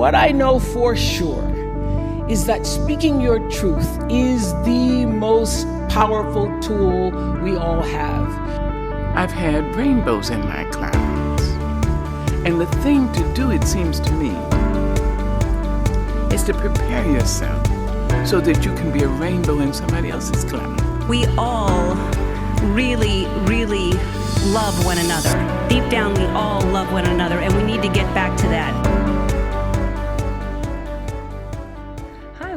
what I know for sure is that speaking your truth is the most powerful tool we all have. I've had rainbows in my clouds. And the thing to do, it seems to me, is to prepare yourself so that you can be a rainbow in somebody else's cloud. We all really, really love one another. Deep down, we all love one another, and we need to get back to that.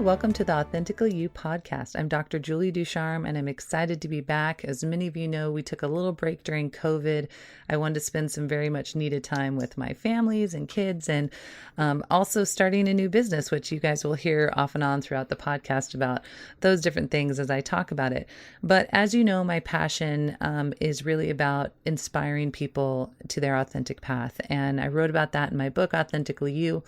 Welcome to the Authentically You podcast. I'm Dr. Julie Ducahrme, and I'm excited to be back. As many of you know, we took a little break during COVID. I wanted to spend some very much needed time with my families and kids, and also starting a new business, which you guys will hear off and on throughout the podcast about those different things as I talk about it. But as you know, my passion is really about inspiring people to their authentic path. And I wrote about that in my book, Authentically You.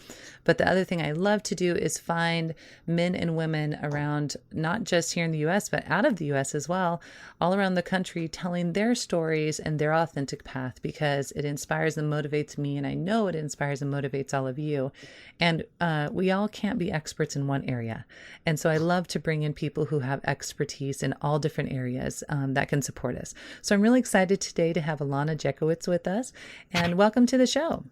But the other thing I love to do is find men and women around, not just here in the US, but out of the US as well, all around the country, telling their stories and their authentic path, because it inspires and motivates me. And I know it inspires and motivates all of you. And we all can't be experts in one area. And so I love to bring in people who have expertise in all different areas that can support us. So I'm really excited today to have Ilana Jankowitz with us, and welcome to the show.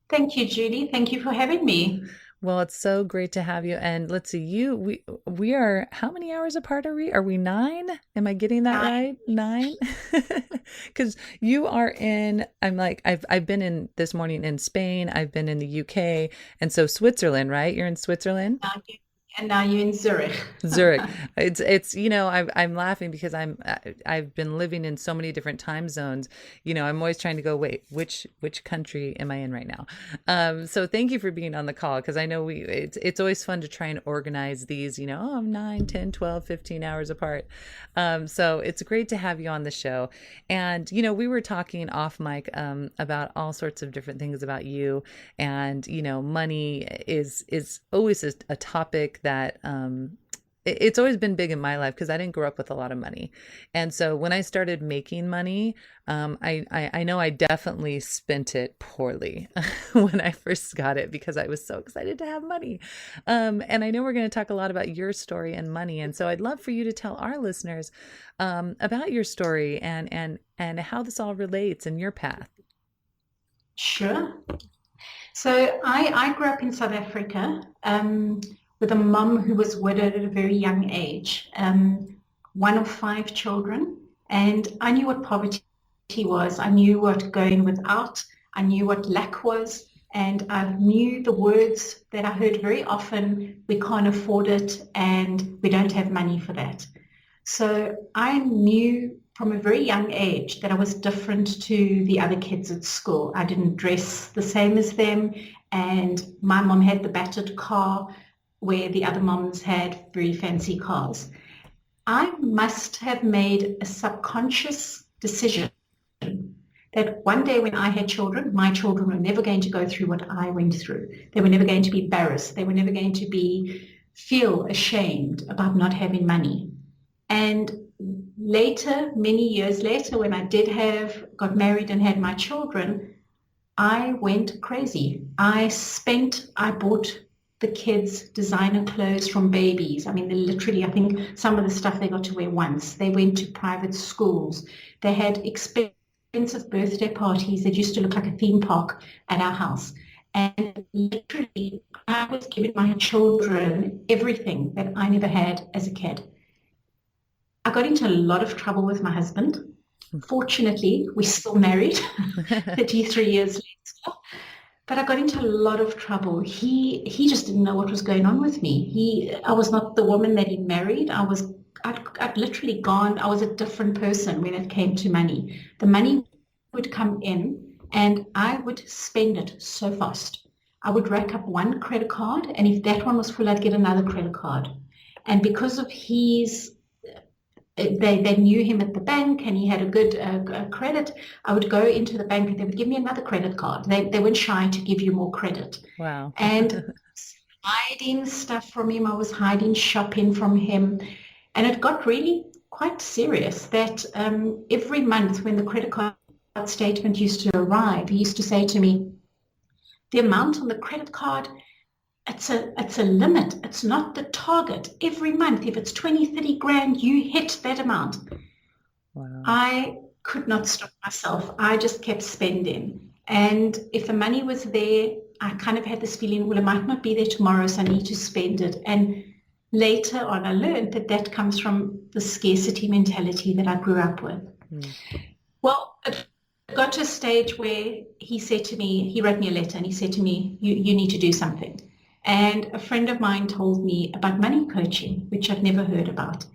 Thank you, Judy. Thank you for having me. Well, it's so great to have you. And let's see, we are, how many hours apart are we? Are we 9? Am I getting that right? 9? Because you are in, I've been in this morning in Spain. I've been in the UK. And so Switzerland, right? You're in Switzerland? And now you're in Zurich. Zurich. It's I'm laughing because I've been living in so many different time zones. I'm always trying to go, wait, which country am I in right now? So thank you for being on the call, because I know it's always fun to try and organize these, I'm 9, 10, 12, 15 hours apart. So it's great to have you on the show. And, we were talking off mic about all sorts of different things about you. And, money is always a topic that it's always been big in my life, because I didn't grow up with a lot of money. And so when I started making money, I know I definitely spent it poorly when I first got it, because I was so excited to have money. And I know we're going to talk a lot about your story and money. And so I'd love for you to tell our listeners about your story and how this all relates in your path. Sure. So I grew up in South Africa with a mum who was widowed at a very young age, one of 5 children. And I knew what poverty was. I knew what going without, I knew what lack was, and I knew the words that I heard very often: we can't afford it and we don't have money for that. So I knew from a very young age that I was different to the other kids at school. I didn't dress the same as them, and my mom had the battered car where the other moms had very fancy cars. I must have made a subconscious decision that one day when I had children, my children were never going to go through what I went through. They were never going to be embarrassed. They were never going to feel ashamed about not having money. And later, many years later, when I got married and had my children, I went crazy. I bought the kids designer clothes from babies. I mean, they literally, I think some of the stuff they got to wear once. They went to private schools. They had expensive birthday parties that used to look like a theme park at our house. And literally, I was giving my children everything that I never had as a kid. I got into a lot of trouble with my husband. Fortunately, we're still married 33 years later. But I got into a lot of trouble. He just didn't know what was going on with me. I was not the woman that he married. I'd literally gone. I was a different person when it came to money. The money would come in and I would spend it so fast. I would rack up one credit card, and if that one was full, I'd get another credit card. And because of they knew him at the bank and he had a good credit, I would go into the bank and they would give me another credit card. They weren't shy to give you more credit. Wow. And hiding stuff from him. I was hiding shopping from him. And it got really quite serious that every month when the credit card statement used to arrive, he used to say to me, the amount on the credit card it's a limit. It's not the target. Every month, if it's 20, 30 grand, you hit that amount. Wow. I could not stop myself. I just kept spending. And if the money was there, I kind of had this feeling, well, it might not be there tomorrow, so I need to spend it. And later on, I learned that that comes from the scarcity mentality that I grew up with. Well, it got to a stage where he said to me, he wrote me a letter and he said to me, you need to do something. And a friend of mine told me about money coaching, which I'd never heard about.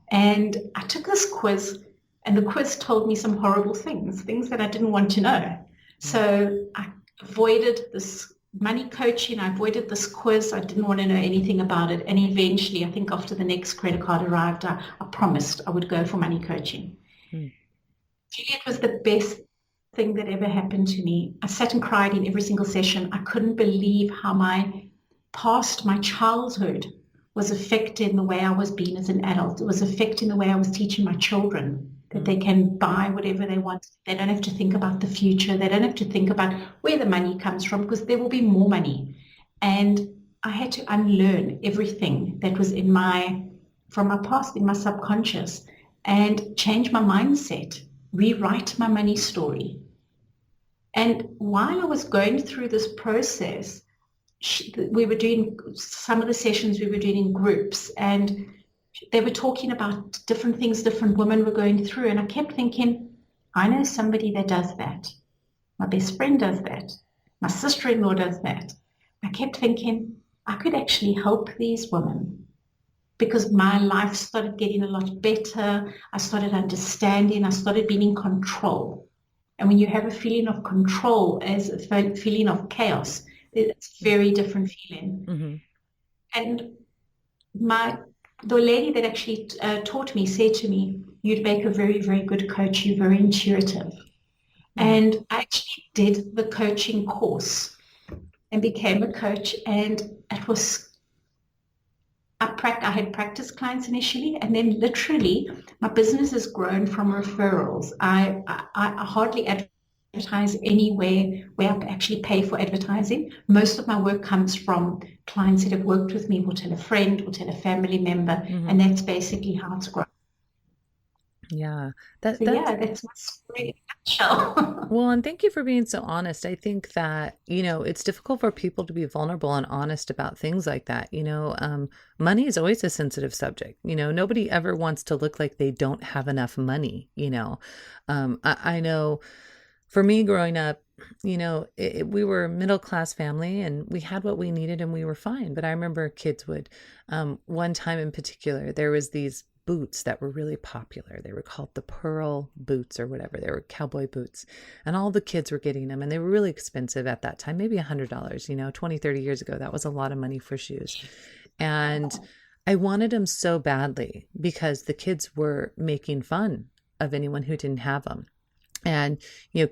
And I took this quiz, and the quiz told me some horrible things that I didn't want to know. So I avoided this money coaching. I avoided this quiz. I didn't want to know anything about it. And eventually, I think after the next credit card arrived, I promised I would go for money coaching. It was the best thing that ever happened to me. I sat and cried in every single session. I couldn't believe how my childhood was affecting the way I was being as an adult. It was affecting the way I was teaching my children that they can buy whatever they want. They don't have to think about the future. They don't have to think about where the money comes from, because there will be more money. And I had to unlearn everything that was from my past, in my subconscious, and change my mindset, rewrite my money story. And while I was going through this process, we were doing some of the sessions we were doing in groups, and they were talking about different things different women were going through. And I kept thinking, I know somebody that does that. My best friend does that. My sister-in-law does that. I kept thinking, I could actually help these women, because my life started getting a lot better. I started understanding. I started being in control. And when you have a feeling of control as a feeling of chaos, it's a very different feeling. And the lady that actually taught me said to me, you'd make a very, very good coach. You're very intuitive. And I actually did the coaching course and became a coach. And it was, I had practice clients initially, and then literally my business has grown from referrals. I hardly advertise anywhere where I actually pay for advertising. Most of my work comes from clients that have worked with me, will tell a friend, will tell a family member, and that's basically how it's grown. Yeah. That's my story in a nutshell. Well, and thank you for being so honest. I think that, it's difficult for people to be vulnerable and honest about things like that. Money is always a sensitive subject. Nobody ever wants to look like they don't have enough money. I know for me growing up, we were a middle-class family and we had what we needed and we were fine. But I remember kids would, one time in particular, there was these boots that were really popular. They were called the pearl boots or whatever. They were cowboy boots, and all the kids were getting them, and they were really expensive at that time, maybe $100, 20, 30 years ago. That was a lot of money for shoes. And I wanted them so badly because the kids were making fun of anyone who didn't have them. And,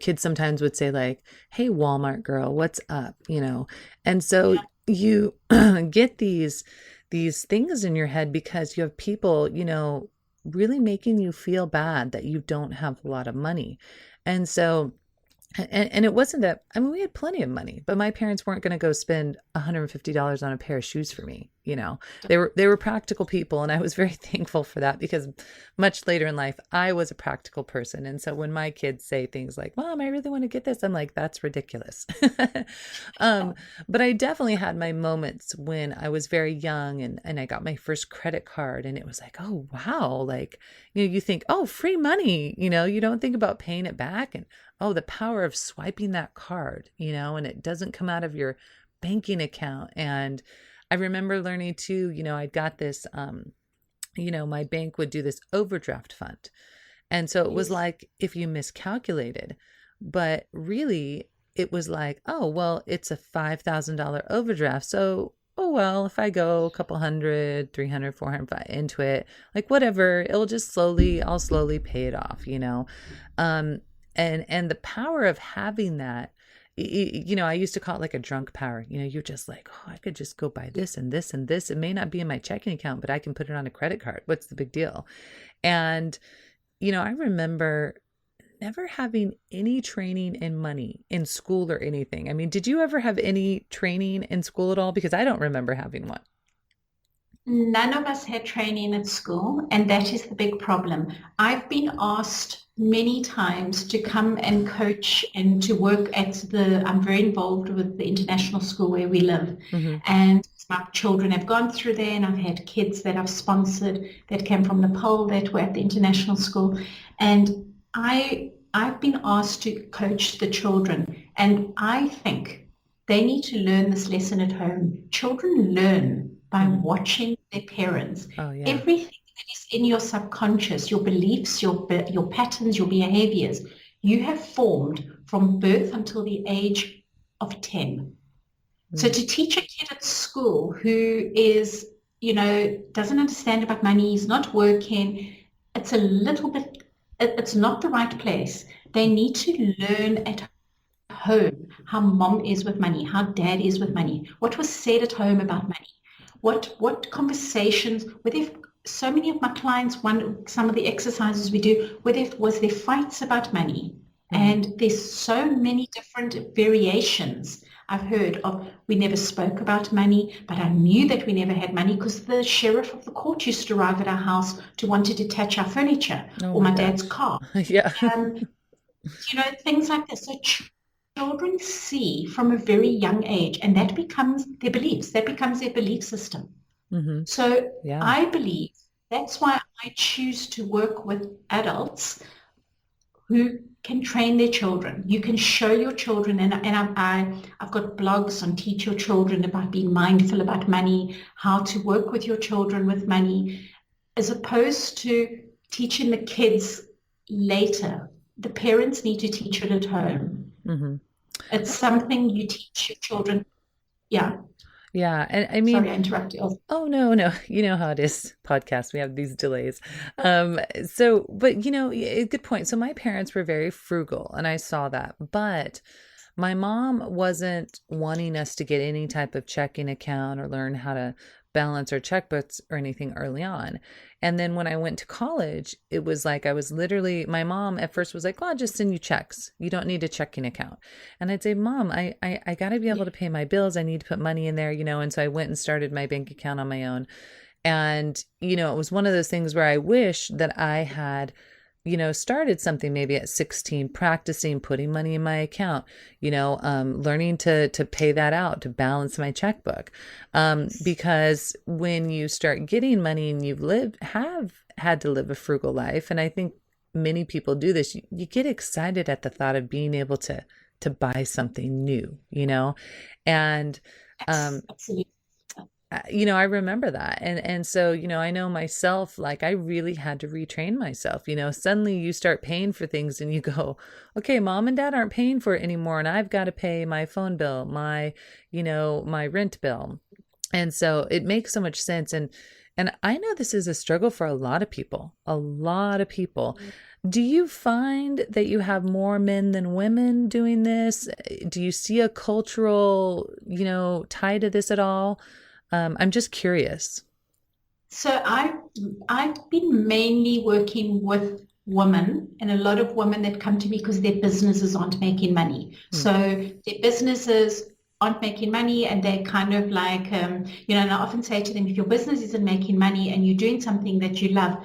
kids sometimes would say like, hey, Walmart girl, what's up? And so you get these things in your head because you have people, really making you feel bad that you don't have a lot of money. And so, and it wasn't that, we had plenty of money, but my parents weren't going to go spend $150 on a pair of shoes for me. They were practical people. And I was very thankful for that, because much later in life, I was a practical person. And so when my kids say things like, Mom, I really want to get this, I'm like, that's ridiculous. But I definitely had my moments when I was very young and I got my first credit card, and it was like, oh, wow. Like, you think, oh, free money, you don't think about paying it back. And oh, the power of swiping that card, and it doesn't come out of your banking account. And I remember learning too, I got this, my bank would do this overdraft fund. And so it was like, if you miscalculated, but really it was like, oh, well, it's a $5,000 overdraft. So, oh, well, if I go a couple hundred, 300, 400 into it, like whatever, I'll slowly pay it off, And the power of having that, I used to call it like a drunk power. You're just like, oh, I could just go buy this and this and this. It may not be in my checking account, but I can put it on a credit card. What's the big deal? And, I remember never having any training in money in school or anything. I mean, did you ever have any training in school at all? Because I don't remember having one. None of us had training at school, and that is the big problem. I've been asked many times to come and coach and to work I'm very involved with the international school where we live. Mm-hmm. And my children have gone through there, and I've had kids that I've sponsored that came from Nepal that were at the international school. And I've been asked to coach the children, and I think they need to learn this lesson at home. Children learn by watching their parents. Oh, yeah. Everything that is in your subconscious, your beliefs, your patterns, your behaviors, you have formed from birth until the age of 10. So to teach a kid at school who is, doesn't understand about money, is not working, it's a little bit, it's not the right place. They need to learn at home how mom is with money, how dad is with money, what was said at home about money. What conversations, so many of my clients, some of the exercises we do, was there fights about money. And there's so many different variations I've heard of, we never spoke about money, but I knew that we never had money because the sheriff of the court used to arrive at our house to want to detach our furniture or my dad's car. Yeah. Things like this. So children see from a very young age, and that becomes their beliefs. That becomes their belief system. Mm-hmm. So yeah. I believe that's why I choose to work with adults who can train their children. You can show your children, and I've got blogs on Teach Your Children about being mindful about money, how to work with your children with money, as opposed to teaching the kids later. The parents need to teach it at home. Mm-hmm. It's something you teach your children. Yeah. Yeah. And I mean, sorry, I interrupted you. Oh, no. You know how it is, podcast. We have these delays. But good point. So my parents were very frugal, and I saw that, but my mom wasn't wanting us to get any type of checking account or learn how to balance our checkbooks or anything early on. And then when I went to college, it was like my mom at first was like, "Oh, I'll just send you checks. You don't need a checking account." And I'd say, "Mom, I got to be able to pay my bills. I need to put money in there, And so I went and started my bank account on my own. And, it was one of those things where I wish that I had, started something maybe at 16, practicing putting money in my account, learning to pay that out, to balance my checkbook. Because when you start getting money and have had to live a frugal life, and I think many people do this, you get excited at the thought of being able to buy something new, and, Absolutely. I remember that. And so, I know myself, like I really had to retrain myself, suddenly you start paying for things and you go, okay, mom and dad aren't paying for it anymore. And I've got to pay my phone bill, my rent bill. And so it makes so much sense. And I know this is a struggle for a lot of people. Do you find that you have more men than women doing this? Do you see a cultural, tie to this at all? I'm just curious. So I've been mainly working with women, and a lot of women that come to me because their businesses aren't making money. So their businesses aren't making money, and they're kind of like, and I often say to them, if your business isn't making money and you're doing something that you love,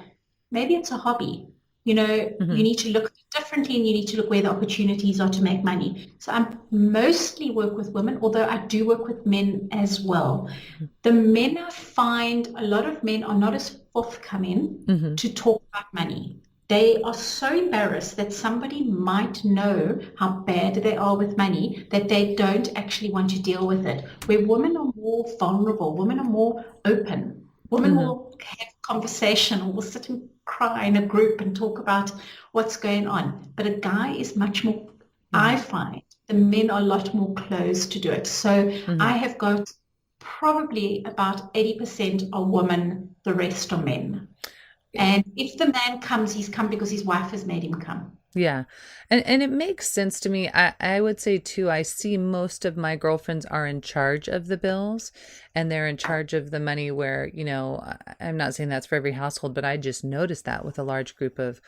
maybe it's a hobby. You need to look differently, and you need to look where the opportunities are to make money. So I mostly work with women, although I do work with men as well. The men, I find a lot of men are not as forthcoming to talk about money. They are so embarrassed that somebody might know how bad they are with money that they don't actually want to deal with it. Where women are more vulnerable, women are more open. Women will have conversation, or will sit and cry in a group and talk about what's going on. But a guy is much more, I find, the men are a lot more closed to do it. So I have got probably about 80% are women, the rest are men. And if the man comes, he's come because his wife has made him come. Yeah. And it makes sense to me. I would say too, I see most of my girlfriends are in charge of the bills, and they're in charge of the money where, I'm not saying that's for every household, but I just noticed that with a large group of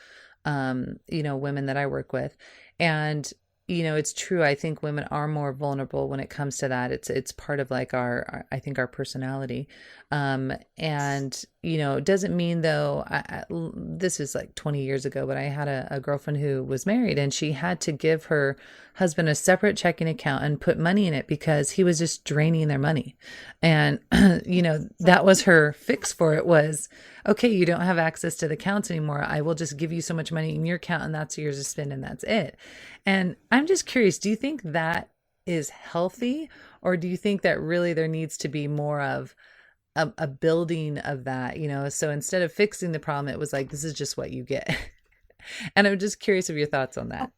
women that I work with. And it's true. I think women are more vulnerable when it comes to that. It's part of like I think our personality. And it doesn't mean though, this is like 20 years ago, but I had a girlfriend who was married and she had to give her husband a separate checking account and put money in it because he was just draining their money. And, that was her fix for it was, okay, you don't have access to the accounts anymore. I will just give you so much money in your account and that's yours to spend and that's it. And I'm just curious, do you think that is healthy, or do you think that really there needs to be more of a building of that, so instead of fixing the problem, it was like, this is just what you get. And I'm just curious of your thoughts on that.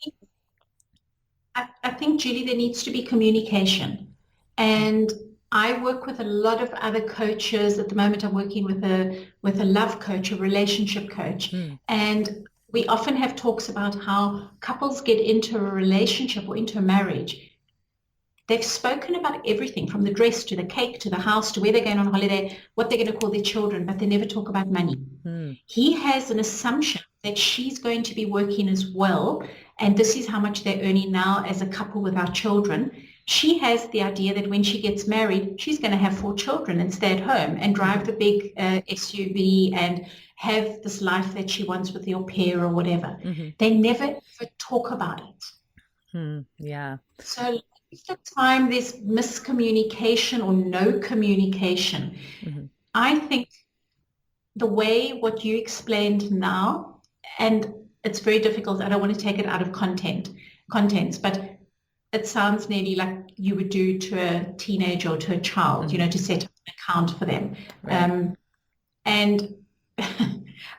I think, Julie, there needs to be communication. And I work with a lot of other coaches. At the moment, I'm working with a love coach, a relationship coach. And we often have talks about how couples get into a relationship or into a marriage. They've spoken about everything from the dress to the cake to the house to where they're going on holiday, what they're going to call their children, but they never talk about money. He has an assumption that she's going to be working as well, and this is how much they're earning now as a couple with our children. She has the idea that when she gets married, she's going to have 4 children and stay at home and drive the big SUV and have this life that she wants with the au pair or whatever. They never ever talk about it. Yeah. So the time there's miscommunication or no communication, I think the way what you explained now, and it's very difficult, I don't want to take it out of contents, but it sounds nearly like you would do to a teenager or to a child, to set up an account for them. Right. And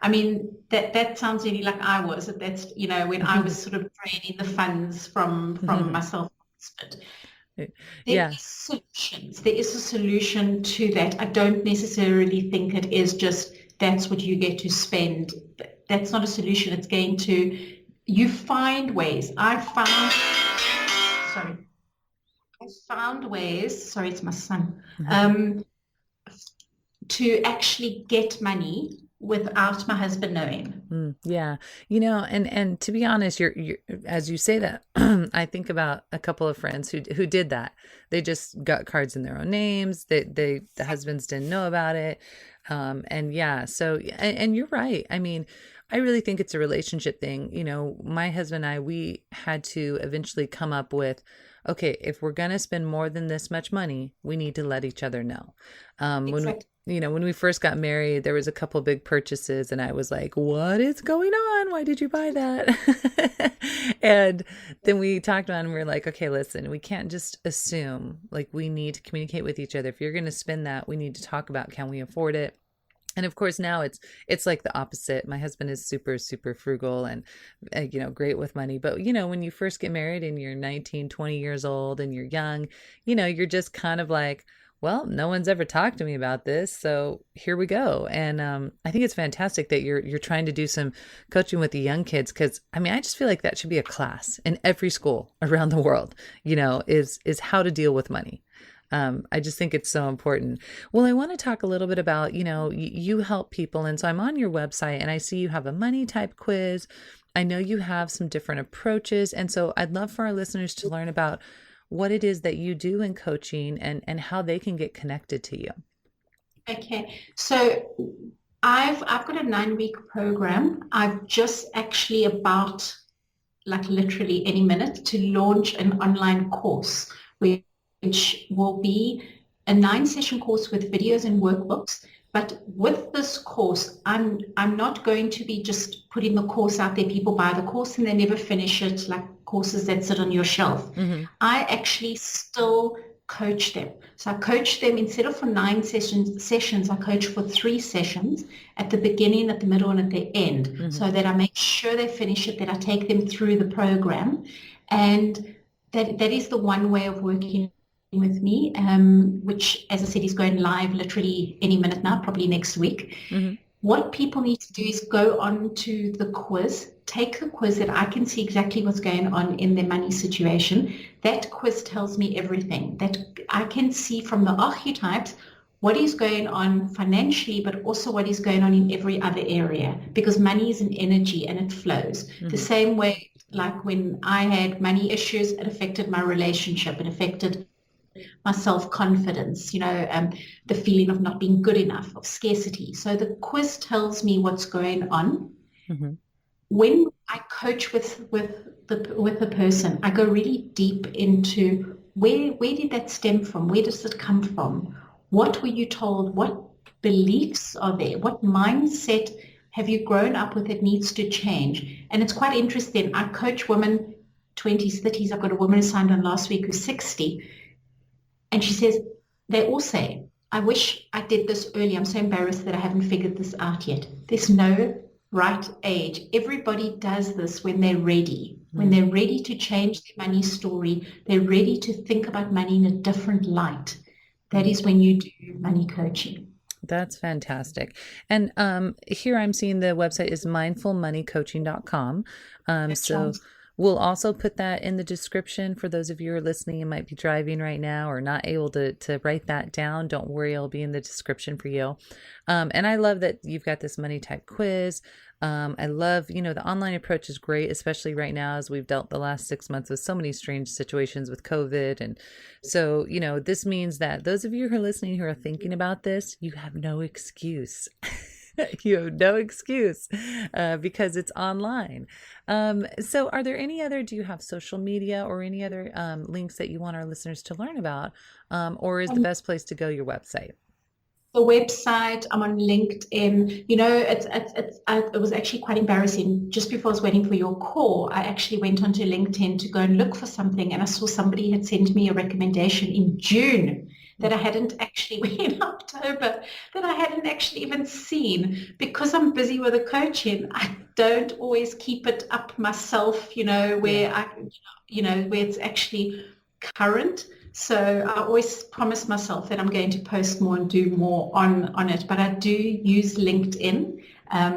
I mean, that sounds really like I was. That's, when I was sort of draining the funds from myself. There is solutions. There is a solution to that. I don't necessarily think it is just that's what you get to spend. That's not a solution. It's going to, you find ways. I found ways, sorry, it's my son, to actually get money without my husband knowing. Yeah. And to be honest, you're as you say that, I think about a couple of friends who did that. They just got cards in their own names. The husbands didn't know about it. And you're right. I mean, I really think it's a relationship thing. My husband and I, we had to eventually come up with, okay, if we're going to spend more than this much money, we need to let each other know. When we first got married, there was a couple big purchases and I was like, what is going on? Why did you buy that? And then we talked about it and we were like, okay, listen, we can't just assume, like, we need to communicate with each other. If you're going to spend that, we need to talk about, can we afford it? And of course, now it's like the opposite. My husband is super, super frugal and, great with money. But, when you first get married and you're 19, 20 years old and you're young, you're just kind of like, well, no one's ever talked to me about this, so here we go. And I think it's fantastic that you're trying to do some coaching with the young kids, because I just feel like that should be a class in every school around the world, is how to deal with money. I just think it's so important. Well, I want to talk a little bit about, you help people. And so I'm on your website and I see you have a money type quiz. I know you have some different approaches. And so I'd love for our listeners to learn about what it is that you do in coaching and how they can get connected to you. Okay. So I've got a 9-week program. I've just actually about literally any minute to launch an online course, which will be a 9-session course with videos and workbooks. But with this course, I'm not going to be just putting the course out there. People buy the course and they never finish it, like courses that sit on your shelf. I actually still coach them. So I coach them instead of for 9 sessions, I coach for 3 sessions at the beginning, at the middle, and at the end, so that I make sure they finish it, that I take them through the program. And that is the one way of working with me, which, as I said, is going live literally any minute now, probably next week. What people need to do is go on to the quiz, take the quiz that I can see exactly what's going on in their money situation. That quiz tells me everything. That I can see from the archetypes what is going on financially, but also what is going on in every other area, because money is an energy and it flows. The same way, like when I had money issues, it affected my relationship, it affected my self-confidence, the feeling of not being good enough, of scarcity. So the quiz tells me what's going on. When I coach with the person, I go really deep into where did that stem from? Where does it come from? What were you told? What beliefs are there? What mindset have you grown up with that needs to change? And it's quite interesting. I coach women, 20s, 30s. I've got a woman who signed on last week who's 60. And she says, they all say, I wish I did this early. I'm so embarrassed that I haven't figured this out yet. There's no right age. Everybody does this when they're ready. When they're ready to change their money story, they're ready to think about money in a different light. That is when you do money coaching. That's fantastic. And here I'm seeing the website is mindfulmoneycoaching.com. So we'll also put that in the description for those of you who are listening and might be driving right now or not able to write that down. Don't worry, it'll be in the description for you. And I love that you've got this money type quiz. I love, the online approach is great, especially right now as we've dealt the last 6 months with so many strange situations with COVID. And so, this means that those of you who are listening who are thinking about this, you have no excuse. You have no excuse because it's online. So do you have social media or any other links that you want our listeners to learn about? Or is the best place to go your website? The website, I'm on LinkedIn. It was actually quite embarrassing. Just before I was waiting for your call, I actually went onto LinkedIn to go and look for something, and I saw somebody had sent me a recommendation in June that I hadn't actually, in October, that I hadn't actually even seen. Because I'm busy with the coaching, I don't always keep it up myself, where it's actually current. So I always promise myself that I'm going to post more and do more on it. But I do use LinkedIn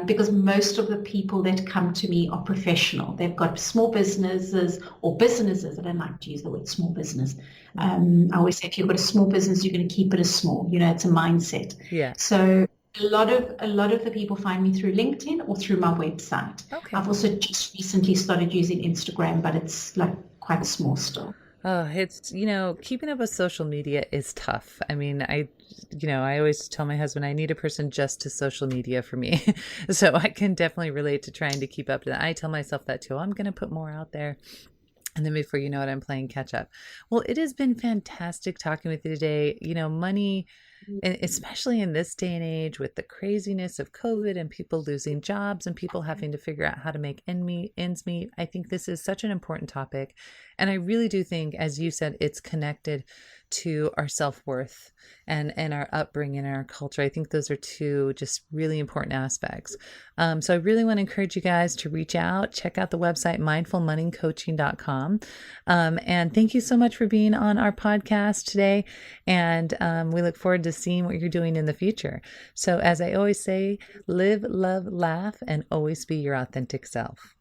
because most of the people that come to me are professional. They've got small businesses or businesses. I don't like to use the word small business. I always say if you've got a small business, you're going to keep it as small. It's a mindset. Yeah. So a lot of the people find me through LinkedIn or through my website. Okay. I've also just recently started using Instagram, but it's like quite small still. Oh, it's, keeping up with social media is tough. I mean, I always tell my husband I need a person just to social media for me. So I can definitely relate to trying to keep up to that. I tell myself that too. I'm going to put more out there. And then before you know it, I'm playing catch up. Well, it has been fantastic talking with you today. Money, and especially in this day and age with the craziness of COVID and people losing jobs and people having to figure out how to make ends meet. I think this is such an important topic. And I really do think, as you said, it's connected to our self-worth and our upbringing and our culture. I think those are two just really important aspects. So I really want to encourage you guys to reach out, check out the website, mindfulmoneycoaching.com. And thank you so much for being on our podcast today. And we look forward to seeing what you're doing in the future. So as I always say, live, love, laugh, and always be your authentic self.